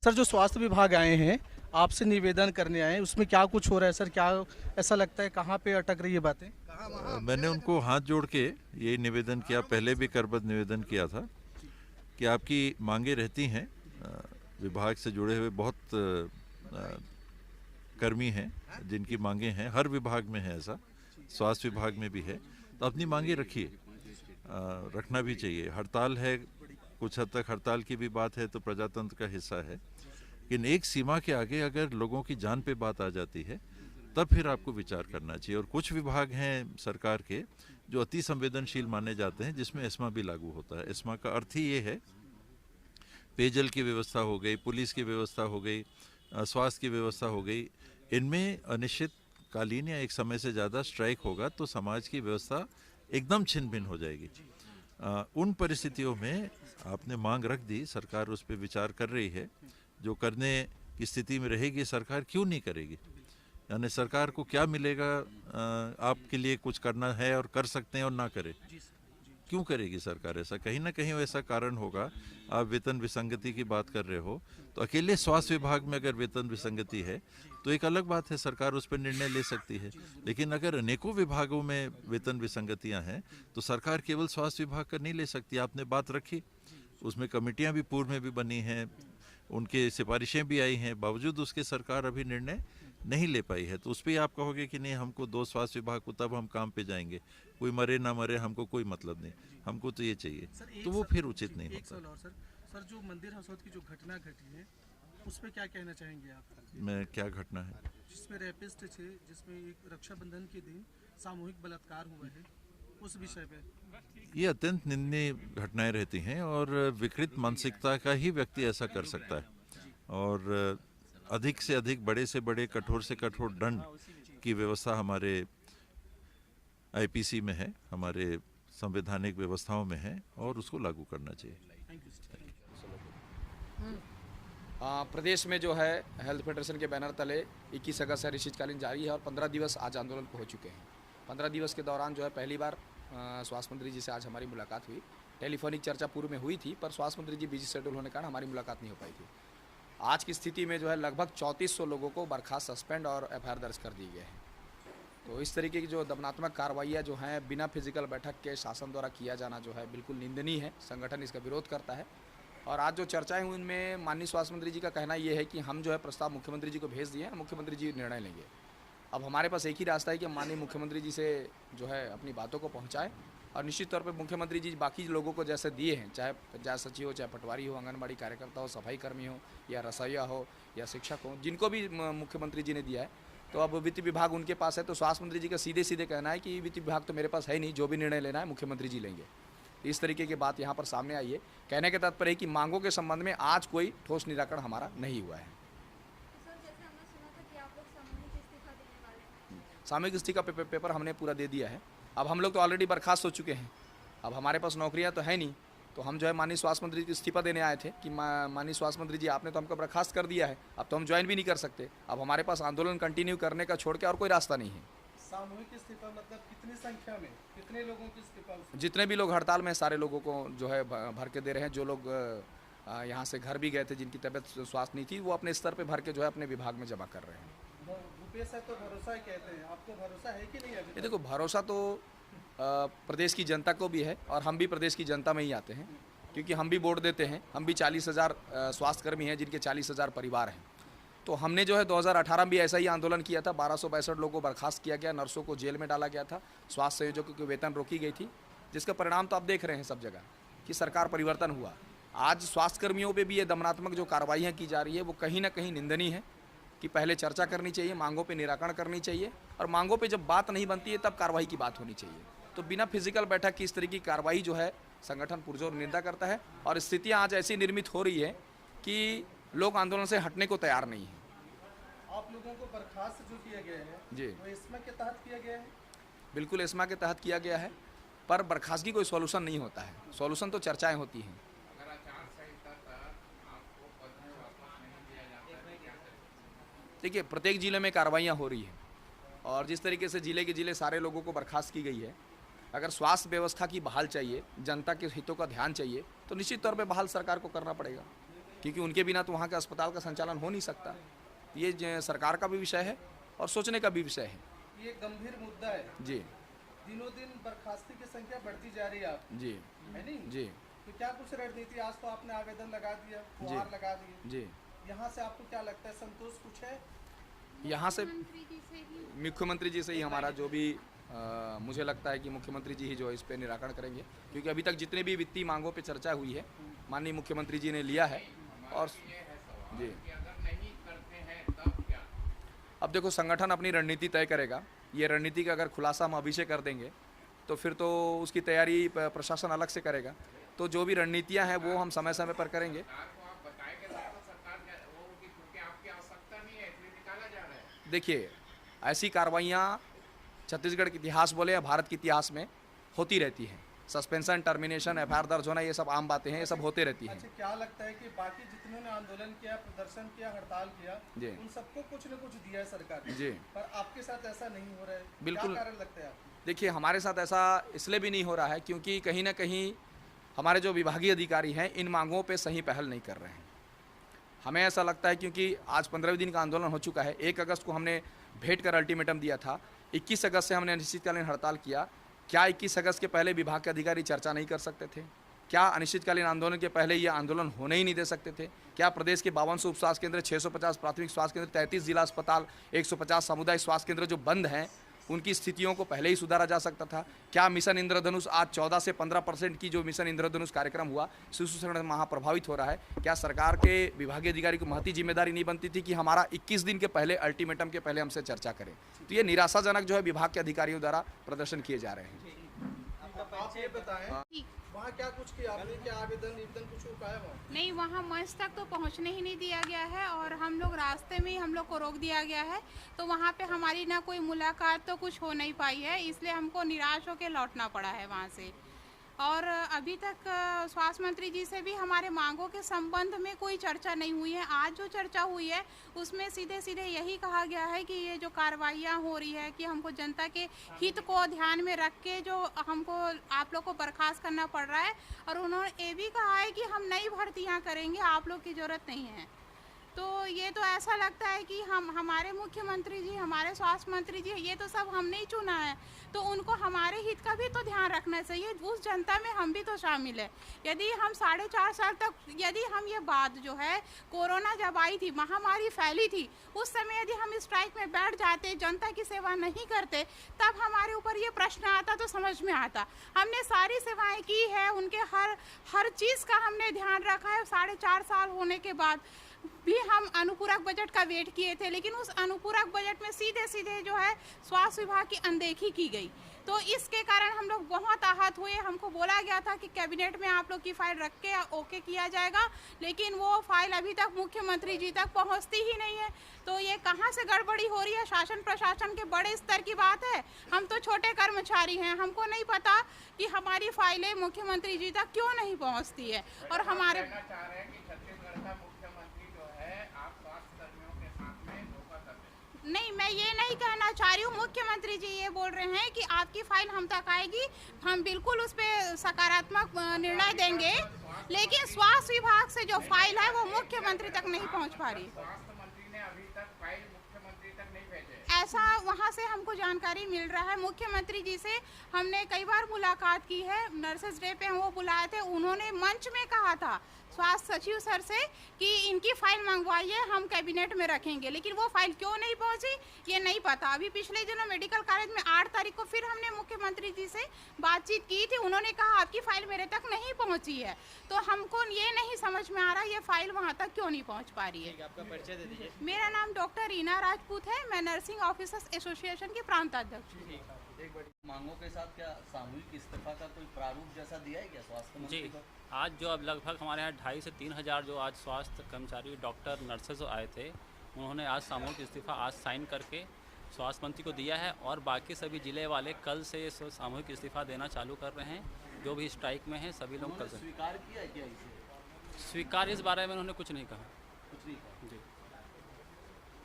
Sir, जो स्वास्थ्य विभाग आए हैं, आपसे निवेदन करने आए हैं, उसमें क्या कुछ हो रहा है सर? क्या ऐसा लगता है कहाँ पे अटक रही है बातें? मैंने उनको हाथ जोड़ के यही निवेदन किया, पहले भी करबद्ध निवेदन किया था कि आपकी मांगे रहती हैं। विभाग से जुड़े हुए बहुत कर्मी हैं जिनकी मांगे हैं, हर विभाग में है ऐसा, स्वास्थ्य विभाग में भी है, तो अपनी मांगे रखिए, रखना भी चाहिए। हड़ताल है, कुछ हद तक हड़ताल की भी बात है तो प्रजातंत्र का हिस्सा है, लेकिन एक सीमा के आगे अगर लोगों की जान पे बात आ जाती है तब फिर आपको विचार करना चाहिए। और कुछ विभाग हैं सरकार के जो अति संवेदनशील माने जाते हैं, जिसमें एस्मा भी लागू होता है। एस्मा का अर्थ ही ये है, पेयजल की व्यवस्था हो गई, पुलिस की व्यवस्था हो गई, स्वास्थ्य की व्यवस्था हो गई, इनमें अनिश्चितकालीन या एक समय से ज़्यादा स्ट्राइक होगा तो समाज की व्यवस्था एकदम छिन्न भिन्न हो जाएगी। उन परिस्थितियों में आपने मांग रख दी, सरकार उस पर विचार कर रही है। जो करने की स्थिति में रहेगी सरकार क्यों नहीं करेगी? यानी सरकार को क्या मिलेगा? आपके लिए कुछ करना है और कर सकते हैं और ना करें, क्यों करेगी सरकार ऐसा? कहीं ना कहीं ऐसा कारण होगा। आप वेतन विसंगति की बात कर रहे हो, तो अकेले स्वास्थ्य विभाग में अगर वेतन विसंगति है तो एक अलग बात है, सरकार उस पर निर्णय ले सकती है। लेकिन अगर अनेकों विभागों में वेतन विसंगतियां हैं तो सरकार केवल स्वास्थ्य विभाग का नहीं ले सकती। आपने बात रखी, उसमें कमेटियां भी पूर्व में भी बनी हैं, उनके सिफारिशें भी आई हैं, बावजूद उसके सरकार अभी निर्णय नहीं ले पाई है। तो उस पर आप कहोगे कि नहीं, हमको दो स्वास्थ्य विभाग को, तब हम काम पे जाएंगे, कोई मरे ना मरे हमको कोई मतलब नहीं, हमको तो ये चाहिए, तो वो फिर उचित नहीं एक सवाल होता। और सर। सर, जो मंदिर हसौद की जो घटना घटी है, उस पे क्या कहना चाहेंगे आप? मैं क्या घटना है? जिसमें रेपिस्ट थे, जिसमें एक रक्षाबंधन के दिन सामूहिक बलात्कार हुआ है, उस विषय पे। ये अत्यंत निंदनीय घटनाएं रहती हैं और विकृत मानसिकता का ही व्यक्ति ऐसा कर सकता है। और अधिक से अधिक, बड़े से बड़े, कठोर से कठोर दंड की व्यवस्था हमारे आईपीसी में है, हमारे संवैधानिक व्यवस्थाओं में है, और उसको लागू करना चाहिए। प्रदेश में जो है हेल्थ फेडरेशन के बैनर तले 21 अगस्त से अनिश्चितकालीन जारी है और 15 दिवस आज आंदोलन को हो चुके हैं। 15 दिवस के दौरान जो है पहली बार स्वास्थ्य मंत्री जी से आज हमारी मुलाकात हुई। टेलीफोनिक चर्चा पूर्व में हुई थी, पर स्वास्थ्य मंत्री जी बिजी शेड्यूल होने के कारण हमारी मुलाकात नहीं हो पाई थी। आज की स्थिति में जो है लगभग 3400 लोगों को बर्खास्त, सस्पेंड और एफआईआर दर्ज कर दिए गए हैं। तो इस तरीके की जो दमनात्मक कार्रवाइयाँ जो हैं बिना फिजिकल बैठक के शासन द्वारा किया जाना जो है बिल्कुल निंदनीय है। संगठन इसका विरोध करता है। और आज जो चर्चाएं हुई उनमें माननीय स्वास्थ्य मंत्री जी का कहना ये है कि हम जो है प्रस्ताव मुख्यमंत्री जी को भेज दिए हैं, मुख्यमंत्री जी निर्णय लेंगे। अब हमारे पास एक ही रास्ता है कि माननीय मुख्यमंत्री जी से जो है अपनी बातों को पहुंचाएं और निश्चित तौर पे मुख्यमंत्री जी बाकी लोगों को जैसे दिए हैं, चाहे पंचायत सचिव हो, चाहे पटवारी हो, आंगनबाड़ी कार्यकर्ता हो, सफाई कर्मी हो, या रसोइया हो, या शिक्षक हो, जिनको भी मुख्यमंत्री जी ने दिया है, तो अब वित्त विभाग उनके पास है। तो स्वास्थ्य मंत्री जी का सीधे सीधे कहना है कि वित्त विभाग तो मेरे पास है नहीं, जो भी निर्णय लेना है मुख्यमंत्री जी लेंगे। इस तरीके की बात यहाँ पर सामने आई है। कहने के तात्पर्य है कि मांगों के संबंध में आज कोई ठोस निराकरण हमारा नहीं हुआ है। सामूहिक इस्तीफा पेपर हमने पूरा दे दिया है। अब हम लोग तो ऑलरेडी बर्खास्त हो चुके हैं, अब हमारे पास नौकरियां तो है नहीं, तो हम जो है माननीय स्वास्थ्य मंत्री को इस्तीफा देने आए थे कि माननीय स्वास्थ्य मंत्री जी आपने तो हमको बर्खास्त कर दिया है, अब तो हम ज्वाइन भी नहीं कर सकते, अब हमारे पास आंदोलन कंटिन्यू करने का छोड़ के और कोई रास्ता नहीं है। सामूहिक इस्तीफा मतलब कितनी संख्या में, कितने लोगों की इस्तीफा? जितने भी लोग हड़ताल में, सारे लोगों को जो है भर के दे रहे हैं। जो लोग यहाँ से घर भी गए थे, जिनकी तबीयत स्वास्थ्य नहीं थी, वो अपने स्तर पे भर के जो है अपने विभाग में जमा कर रहे हैं। भूपेश है तो भरोसा कहते हैं, आपको भरोसा है कि नहीं? ये देखो, भरोसा तो प्रदेश की जनता को भी है और हम भी प्रदेश की जनता में ही आते हैं, क्योंकि हम भी वोट देते हैं। हम भी 40,000 स्वास्थ्यकर्मी हैं जिनके 40,000 परिवार हैं। तो हमने जो है 2018 में भी ऐसा ही आंदोलन किया था। 1262 लोगों को बर्खास्त किया गया, नर्सों को जेल में डाला गया था, स्वास्थ्य संयोजकों की वेतन रोकी गई थी, जिसका परिणाम तो आप देख रहे हैं सब जगह कि सरकार परिवर्तन हुआ। आज स्वास्थ्यकर्मियों पे भी ये दमनात्मक जो कार्रवाइयाँ की जा रही है वो कहीं ना कहीं निंदनीय है कि पहले चर्चा करनी चाहिए, मांगों पे निराकरण करनी चाहिए, और मांगों पे जब बात नहीं बनती है तब कार्रवाई की बात होनी चाहिए। तो बिना फिजिकल बैठक की इस तरह की कार्रवाई जो है संगठन पुरजोर निंदा करता है, और स्थितियाँ आज ऐसी निर्मित हो रही है कि लोग आंदोलन से हटने को तैयार नहीं है। आप लोगों को बर्खास्त जो किया गया है जी, वो एस्मा के तहत किया गया है? बिल्कुल एस्मा के तहत किया गया है, पर बर्खास्तगी कोई सॉल्यूशन नहीं होता है। सॉल्यूशन तो चर्चाएं होती हैं। देखिए, प्रत्येक जिले में कार्रवाइयाँ हो रही हैं, और जिस तरीके से जिले के जिले सारे लोगों को बर्खास्त की गई है, अगर स्वास्थ्य व्यवस्था की बहाल चाहिए, जनता के हितों का ध्यान चाहिए, तो निश्चित तौर पे बहाल सरकार को करना पड़ेगा। क्योंकि उनके बिना तो वहाँ के अस्पताल का संचालन हो नहीं सकता। ये सरकार का भी विषय है और सोचने का भी विषय है। ये गंभीर मुद्दा है जी दिनों दिन बर्खास्ती की संख्या बढ़ती जा रही है आप जी है नहीं जी तो क्या कुछ रणनीति आज तो आपने आवेदन लगा दिया फुहार लगा दिए जी। यहाँ से आपको क्या लगता है संतोष कुछ है यहाँ से मुख्यमंत्री जी से ही हमारा जो भी मुझे लगता है कि मुख्यमंत्री जी ही जो है इस पे निराकरण करेंगे, क्योंकि अभी तक जितने भी वित्तीय मांगों पे चर्चा हुई है माननीय मुख्यमंत्री जी ने लिया है। और जी अब देखो संगठन अपनी रणनीति तय करेगा। ये रणनीति का अगर खुलासा हम अभी से कर देंगे तो फिर तो उसकी तैयारी प्रशासन अलग से करेगा। तो जो भी रणनीतियां हैं वो हम समय समय पर करेंगे। देखिए ऐसी कार्रवाइयाँ छत्तीसगढ़ के इतिहास बोले या भारत के इतिहास में होती रहती हैं। सस्पेंशन, टर्मिनेशन, एफआईआर दर्ज होना, ये सब आम बातें हैं, ये सब होते रहती हैं। अच्छा क्या लगता है कि बाकी जितनों ने आंदोलन किया, प्रदर्शन किया, हड़ताल किया जी उन सबको कुछ न कुछ दिया है सरकार ने जी पर आपके साथ ऐसा नहीं हो रहा है बिल्कुल। क्या कारण लगता है आपको देखिए हमारे साथ ऐसा इसलिए भी नहीं हो रहा है क्योंकि कहीं ना कहीं हमारे जो विभागीय अधिकारी हैं इन मांगों पे सही पहल नहीं कर रहे हैं। हमें ऐसा लगता है क्योंकि आज 15वें दिन का आंदोलन हो चुका है। 1 अगस्त को हमने भेंट कर अल्टीमेटम दिया था। 21 अगस्त से हमने अनिश्चितकालीन हड़ताल किया। क्या 21 अगस्त के पहले विभाग के अधिकारी चर्चा नहीं कर सकते थे? क्या अनिश्चितकालीन आंदोलन के पहले ये आंदोलन होने ही नहीं दे सकते थे? क्या प्रदेश के 5200 उप स्वास्थ्य केंद्र, 650 प्राथमिक स्वास्थ्य केंद्र, 33 जिला अस्पताल, 150 सामुदायिक स्वास्थ्य केंद्र जो बंद हैं उनकी स्थितियों को पहले ही सुधारा जा सकता था? क्या मिशन इंद्रधनुष आज 14 से 15% की जो मिशन इंद्रधनुष कार्यक्रम हुआ शिशु संगठन वहाँ प्रभावित हो रहा है? क्या सरकार के विभागीय अधिकारी को महती जिम्मेदारी नहीं बनती थी कि हमारा 21 दिन के पहले अल्टीमेटम के पहले हमसे चर्चा करें? तो ये निराशाजनक जो है विभाग के अधिकारियों द्वारा प्रदर्शन किए जा रहे हैं। आप ये बताएं वहाँ क्या कुछ किया आपने? क्या आवेदन निवेदन कुछ हो पाया वहाँ? नहीं, वहाँ मंच तक तो पहुँचने ही नहीं दिया गया है और हम लोग रास्ते में ही हम लोग को रोक दिया गया है। तो वहाँ पे हमारी ना कोई मुलाकात तो कुछ हो नहीं पाई है, इसलिए हमको निराश होकर लौटना पड़ा है वहाँ से। और अभी तक स्वास्थ्य मंत्री जी से भी हमारे मांगों के संबंध में कोई चर्चा नहीं हुई है। आज जो चर्चा हुई है उसमें सीधे सीधे यही कहा गया है कि ये जो कार्रवाइयाँ हो रही है कि हमको जनता के हित को ध्यान में रख के जो हमको आप लोग को बर्खास्त करना पड़ रहा है। और उन्होंने ये भी कहा है कि हम नई भर्तियाँ करेंगे, आप लोग की ज़रूरत नहीं है। तो ये तो ऐसा लगता है कि हमारे मुख्यमंत्री जी, हमारे स्वास्थ्य मंत्री जी, ये तो सब हमने ही चुना है, तो उनको हमारे हित का भी तो ध्यान रखना चाहिए। उस जनता में हम भी तो शामिल है। यदि हम 4.5 साल तक, यदि हम ये बात जो है कोरोना जब आई थी, महामारी फैली थी, उस समय यदि हम स्ट्राइक में बैठ जाते, जनता की सेवा नहीं करते, तब हमारे ऊपर ये प्रश्न आता तो समझ में आता। हमने सारी सेवाएं की है, उनके हर चीज़ का हमने ध्यान रखा है। 4.5 साल होने के बाद भी हम अनुपूरक बजट का वेट किए थे, लेकिन उस अनुपूरक बजट में सीधे सीधे जो है स्वास्थ्य विभाग की अनदेखी की गई। तो इसके कारण हम लोग बहुत आहत हुए। हमको बोला गया था कि कैबिनेट में आप लोग की फाइल रख के ओके किया जाएगा, लेकिन वो फाइल अभी तक मुख्यमंत्री जी तक पहुंचती ही नहीं है। तो ये कहाँ से गड़बड़ी हो रही है? शासन प्रशासन के बड़े स्तर की बात है। हम तो छोटे कर्मचारी हैं, हमको नहीं पता कि हमारी फाइलें मुख्यमंत्री जी तक क्यों नहीं पहुँचती है। और हमारे नहीं, मैं ये नहीं कहना चाह रही हूँ। मुख्यमंत्री जी ये बोल रहे हैं कि आपकी फाइल हम तक आएगी, हम बिल्कुल उस पर सकारात्मक निर्णय देंगे, लेकिन स्वास्थ्य विभाग से जो फाइल है वो मुख्यमंत्री तक नहीं पहुँच पा रही। ऐसा वहाँ से हमको जानकारी मिल रहा है। मुख्यमंत्री जी से हमने कई बार मुलाकात की है। नर्सेस डे पे हम वो बुलाए थे, उन्होंने मंच में कहा था स्वास्थ्य सचिव सर से कि इनकी फाइल मंगवाइए, हम कैबिनेट में रखेंगे, लेकिन वो फाइल क्यों नहीं पहुंची ये नहीं पता। अभी पिछले दिनों मेडिकल कॉलेज में 8 तारीख को फिर हमने मुख्यमंत्री जी से बातचीत की थी, उन्होंने कहा आपकी फाइल मेरे तक नहीं पहुंची है। तो हमको ये नहीं समझ में आ रहा ये फाइल वहाँ तक क्यों नहीं पहुँच पा रही है। आपका परिचय दे दीजिए। मेरा नाम डॉक्टर रीना राजपूत है, मैं नर्सिंग ऑफिसर्स एसोसिएशन की प्रांत अध्यक्ष हूँ। एक बड़ी मांगों के साथ क्या सामूहिक इस्तीफा का कोई प्रारूप जैसा दिया है क्या स्वास्थ्य मंत्री जी, को? आज जो अब लगभग हमारे यहाँ 2,500 से 3,000 जो आज स्वास्थ्य कर्मचारी, डॉक्टर, नर्सेज आए थे, उन्होंने आज सामूहिक इस्तीफा आज साइन करके स्वास्थ्य मंत्री को दिया है। और बाकी सभी जिले वाले कल से सामूहिक इस्तीफा देना चालू कर रहे हैं। जो भी स्ट्राइक में हैं सभी लोग कल से स्वीकार किया है क्या इसे? स्वीकार इस बारे में उन्होंने कुछ नहीं कहा। कुछ नहीं कहा। जी,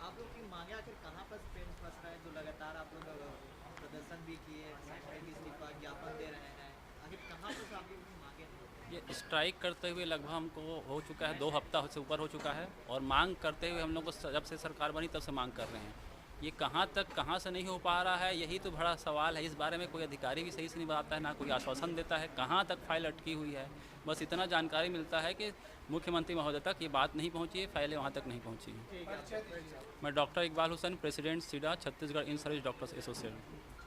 आप लोग की मांगे आखिर कहाँ पर पेन फंस रहा है जो लगातार आप लोग प्रदर्शन भी किए, सामूहिक इस्तीफा ज्ञापन दे रहे हैं, आखिर कहाँ पर आप लोग की मांगे हैं? ये स्ट्राइक करते हुए लगभग हमको हो चुका है 2 हफ्ता से ऊपर हो चुका है, और मांग करते हुए हम लोग को जब से सरकार बनी तब से मांग कर रहे हैं। ये कहाँ तक कहाँ से नहीं हो पा रहा है, यही तो बड़ा सवाल है। इस बारे में कोई अधिकारी भी सही से नहीं बताता है, ना कोई आश्वासन देता है कहाँ तक फाइल अटकी हुई है। बस इतना जानकारी मिलता है कि मुख्यमंत्री महोदय तक ये बात नहीं पहुँची है, फाइलें वहाँ तक नहीं पहुँची हैं। मैं doctor Iqbal Hussain, president SIDA, Chhattisgarh in service doctors association.